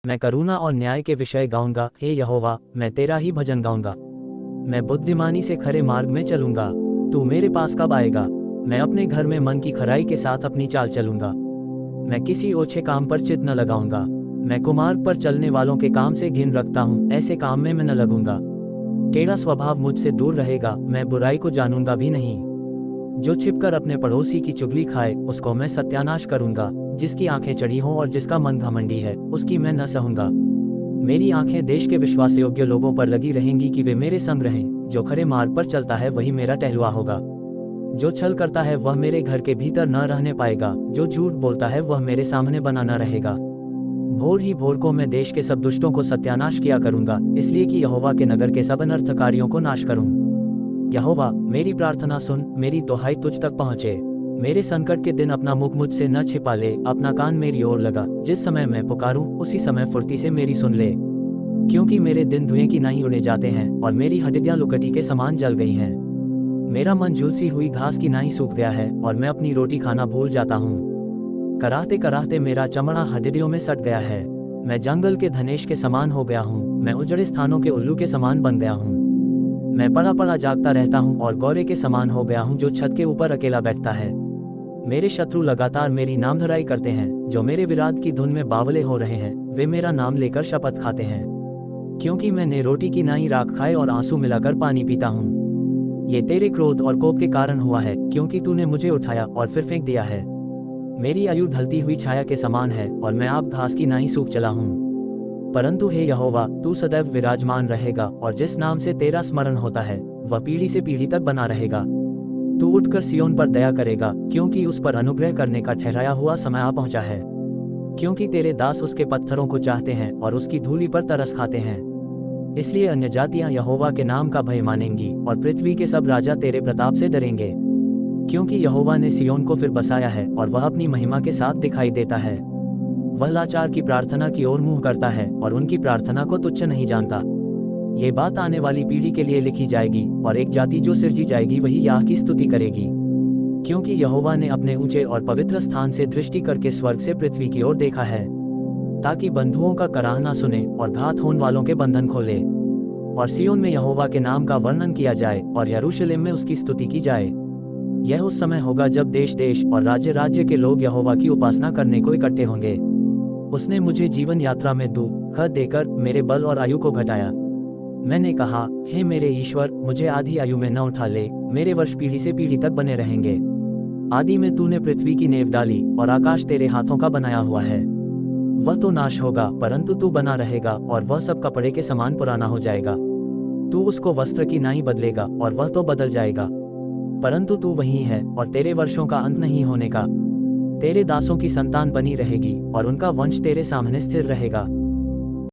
मैं करुणा और न्याय के विषय गाऊंगा। हे यहोवा, मैं तेरा ही भजन गाऊंगा। मैं बुद्धिमानी से खरे मार्ग में चलूंगा। तू मेरे पास कब आएगा? मैं अपने घर में मन की खराई के साथ अपनी चाल चलूंगा। मैं किसी ओछे काम पर चित न लगाऊंगा। मैं कुमार्ग पर चलने वालों के काम से घिन रखता हूँ, ऐसे काम में मैं न लगूंगा। टेढ़ा स्वभाव मुझसे दूर रहेगा, मैं बुराई को जानूंगा भी नहीं। जो छिपकर अपने पड़ोसी की चुगली खाए, उसको मैं सत्यानाश करूंगा। जिसकी आंखें चढ़ी हों और जिसका मन घमंडी है, उसकी मैं न सहूंगा। मेरी आंखें देश के विश्वास योग्य लोगों पर लगी रहेंगी कि वे मेरे संग रहें। जो खरे मार्ग पर चलता है वही मेरा टहलुआ होगा। जो छल करता है वह मेरे घर के भीतर न रहने पाएगा। जो झूठ बोलता है वह मेरे सामने बना न रहेगा। भोर ही भोर को मैं देश के सब दुष्टों को सत्यानाश किया करूंगा, इसलिए कि यहोवा के नगर के सब अनर्थकारियों को नाश करूं। यहोवा, मेरी प्रार्थना सुन, मेरी दुहाई तुझ तक पहुँचे। मेरे संकट के दिन अपना मुख मुझसे न छिपा ले, अपना कान मेरी ओर लगा। जिस समय मैं पुकारूं, उसी समय फुर्ती से मेरी सुन ले। क्योंकि मेरे दिन धुएं की नाई उड़े जाते हैं और मेरी हड्डियां लुकटी के समान जल गई हैं। मेरा मन झुलसी हुई घास की नाई सूख गया है और मैं अपनी रोटी खाना भूल जाता हूँ। कराहते कराहते मेरा चमड़ा हड्डियों में सट गया है। मैं जंगल के धनेश के समान हो गया हूँ। मैं उजड़े स्थानों के उल्लू के समान बन गया हूँ। मैं पड़ा पड़ा जागता रहता हूँ और गौरे के समान हो गया हूँ जो छत के ऊपर अकेला बैठता है। मेरे शत्रु लगातार मेरी नामधराई करते हैं। जो मेरे विराध की धुन में बावले हो रहे हैं, वे मेरा नाम लेकर शपथ खाते हैं। क्योंकि मैंने रोटी की नाई राख खाए और आंसू मिलाकर पानी पीता हूँ। ये तेरे क्रोध और कोप के कारण हुआ है, क्योंकि तूने मुझे उठाया और फिर फेंक दिया है। मेरी आयु ढलती हुई छाया के समान है और मैं आप घास की नाई सूख चला हूँ। परंतु हे यहोवा, तू सदैव विराजमान रहेगा और जिस नाम से तेरा स्मरण होता है वह पीढ़ी से पीढ़ी तक बना रहेगा। तू उठकर सियोन पर दया करेगा, क्योंकि उस पर अनुग्रह करने का ठहराया हुआ समय आ पहुंचा है। क्योंकि तेरे दास उसके पत्थरों को चाहते हैं और उसकी धूलि पर तरस खाते हैं। इसलिए अन्य जातियां यहोवा के नाम का भय मानेंगी और पृथ्वी के सब राजा तेरे प्रताप से डरेंगे। क्योंकि यहोवा ने सियोन को फिर बसाया है और वह अपनी महिमा के साथ दिखाई देता है। वह लाचार की प्रार्थना की ओर मुंह करता है और उनकी प्रार्थना को तुच्छ नहीं जानता। ये बात आने वाली पीढ़ी के लिए लिखी जाएगी और एक जाति जो सिरजी जाएगी वही याह की स्तुति करेगी। क्योंकि यहोवा ने अपने ऊंचे और पवित्र स्थान से दृष्टि करके स्वर्ग से पृथ्वी की ओर देखा है, ताकि बंधुओं का कराहना सुने और घात होने वालों के बंधन खोले। और सियोन में यहोवा के नाम का वर्णन किया जाए और यरूशलेम में उसकी स्तुति की जाए। यह उस समय होगा जब देश देश और राज्य राज्य के लोग यहोवा की उपासना करने को इकट्ठे होंगे। उसने मुझे जीवन यात्रा में दुख देकर मेरे बल और आयु को घटाया। मैंने कहा, हे मेरे ईश्वर, मुझे आधी आयु में न उठा ले। मेरे वर्ष पीढ़ी से पीढ़ी तक बने रहेंगे। आदि में तूने पृथ्वी की नेव डाली और आकाश तेरे हाथों का बनाया हुआ है। वह तो नाश होगा, परंतु तू बना रहेगा और वह सब कपड़े के समान पुराना हो जाएगा। तू उसको वस्त्र की नाई बदलेगा और वह तो बदल जाएगा, परंतु तू वही है और तेरे वर्षों का अंत नहीं होने का। तेरे दासों की संतान बनी रहेगी और उनका वंश तेरे सामने स्थिर रहेगा।